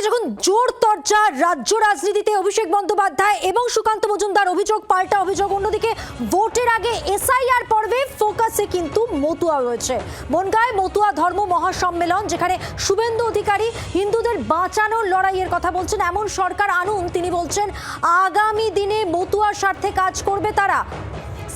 একদিকে যখন জোর চর্চা রাজ্য রাজনীতিতে অভিষেক বন্দ্যোপাধ্যায় এবং সুকান্ত মজুমদার অভিযোগ পাল্টা অভিযোগ, অন্যদিকে ভোটের আগে এসআইআর পর্বে ফোকাসে কিন্তু মতুয়া রয়েছে। বনগাঁয় মতুয়া ধর্ম মহাসম্মেলন, যেখানে শুভেন্দু অধিকারী হিন্দুদের বাঁচানোর লড়াইয়ের কথা বলছেন। এমন সরকার আনুন, তিনি বলছেন আগামী দিনে মতুয়ার স্বার্থে কাজ করবে তারা।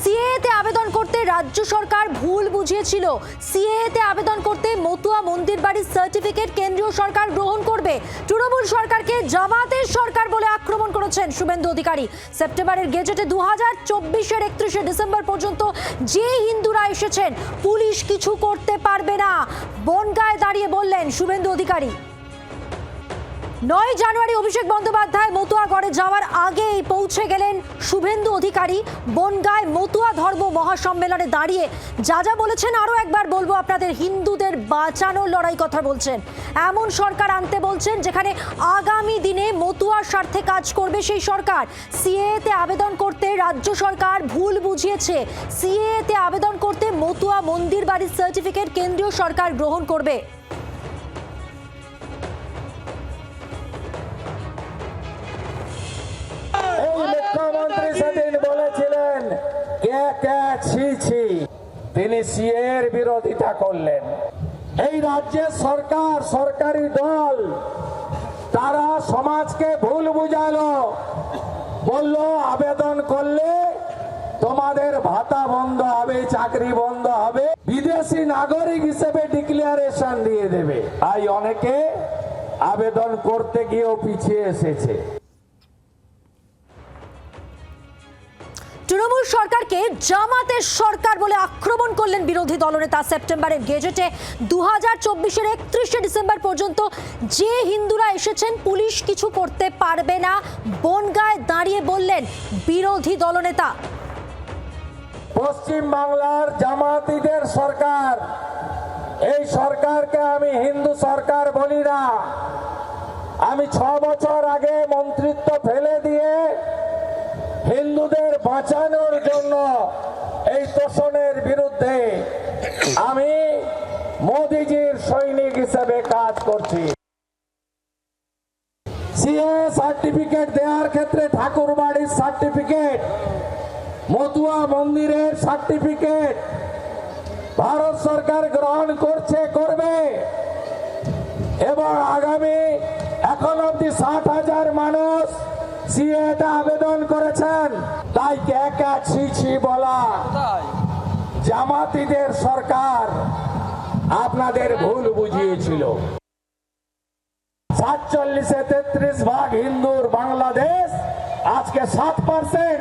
সিএএতে আবেদন করতে রাজ্য সরকার ভুল বুঝিয়েছিল। সিএএতে আবেদন করতে মতুয়া মন্দির বাড়ির সার্টিফিকেট কেন্দ্রীয় সরকার গ্রহণ করবে। তৃণমূল সরকারকে জামাতের সরকার বলে আক্রমণ করেছেন শুভেন্দু অধিকারী। সেপ্টেম্বরের গেজেটে 2024-এর 31শে ডিসেম্বর পর্যন্ত যে হিন্দুরা এসেছেন পুলিশ কিছু করতে পারবে না, বনগাঁয় দাঁড়িয়ে বললেন শুভেন্দু অধিকারী। 9 জানুয়ারি অভিষেক বন্দ্যোপাধ্যায় মতুয়াগড়ে যাওয়ার আগেই পৌঁছে গেলেন শুভেন্দু অধিকারী। বনগাঁয় মতুয়া ধর্ম মহাসম্মেলনে দাঁড়িয়ে যা যা বলেছেন আরও একবার বলবো আপনাদের। হিন্দুদের বাঁচানোর লড়াই কথা বলছেন, এমন সরকার আনতে বলছেন যেখানে আগামী দিনে মতুয়ার স্বার্থে কাজ করবে সেই সরকার। সিএএতে আবেদন করতে রাজ্য সরকার ভুল বুঝিয়েছে। সিএএতে আবেদন করতে মতুয়া মন্দির বাড়ির সার্টিফিকেট কেন্দ্রীয় সরকার গ্রহণ করবে। মুখ্যমন্ত্রী সেদিন বলেছিলেন তিনি সিএর বিরোধিতা করলেন। এই রাজ্যের সরকার, সরকারি দল, তারা সমাজকে ভুল বুঝালো, বলল আবেদন করলে তোমাদের ভাতা বন্ধ হবে, চাকরি বন্ধ হবে, বিদেশি নাগরিক হিসেবে ডিক্লারেশন দিয়ে দেবে। তাই অনেকে আবেদন করতে গিয়েও পিছিয়ে এসেছে। তৃণমূল সরকারকে জামাতের সরকার বলে আক্রমণ করলেন বিরোধী দলনেতা। সেপ্টেম্বরের গেজেটে 2024-এর 31শে ডিসেম্বর পর্যন্ত যে হিন্দুরা এসেছেন পুলিশ কিছু করতে পারবে না, বনগাঁয় দাঁড়িয়ে বললেন বিরোধী দলনেতা। পশ্চিম বাংলার জামাতিদের সরকার, এই সরকারকে আমি হিন্দু সরকার বলি না। আমি 6 বছর আগে মন্ত্রিত্ব ফেলে দিয়ে হিন্দুদের বাঁচানোর জন্য এই তোষণের বিরুদ্ধে আমি মোদিজির সৈনিক হিসেবে কাজ করছি। সিএ সার্টিফিকেট দেওয়ার ক্ষেত্রে ঠাকুর বাড়ির সার্টিফিকেট, মতুয়া মন্দিরের সার্টিফিকেট ভারত সরকার গ্রহণ করছে, করবে। এবং আগামী এখন অব্দি 60,000 মানুষ সিএতে আবেদন করেছেন। তাই ছি বলা জামাতিদের সরকার আপনাদের ভুল বুঝিয়েছিল। 47-এ 33 ভাগ হিন্দুর বাংলাদেশ আজকে 7%।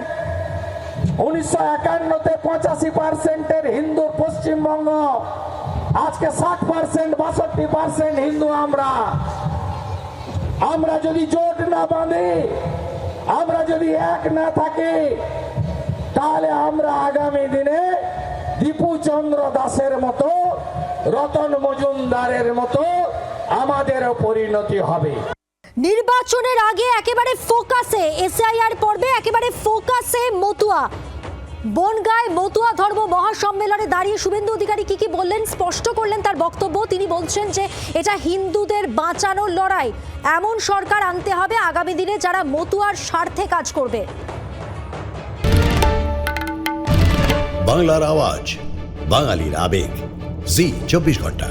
1951-তে 85%-এর হিন্দুর পশ্চিমবঙ্গ আজকে 60%, 62% হিন্দু। আমরা যদি জোট না বাঁধি, আমরা যদি এক না থাকি, তাহলে আমরা আগামী দিনে দীপু চন্দ্র দাসের মতো, রতন মজুমদারের মতো আমাদেরও পরিণতি হবে। নির্বাচনের আগে একেবারে ফোকাসে এসআইআর পর্বে, একেবারে ফোকাসে মতুয়া। বনগাঁয় মতুয়া ধর্ম মহাসম্মেলনে দাঁড়িয়ে শুভেন্দু অধিকারী কি বললেন, স্পষ্ট করলেন তার বক্তব্য। তিনি বলছেন যে এটা হিন্দুদের বাঁচানোর লড়াই, এমন সরকার আনতে হবে আগামী দিনে যারা মতুয়ার স্বার্থে কাজ করবে। বাংলার আওয়াজ, বাঙালির আবেগ, জি 24 ঘন্টা।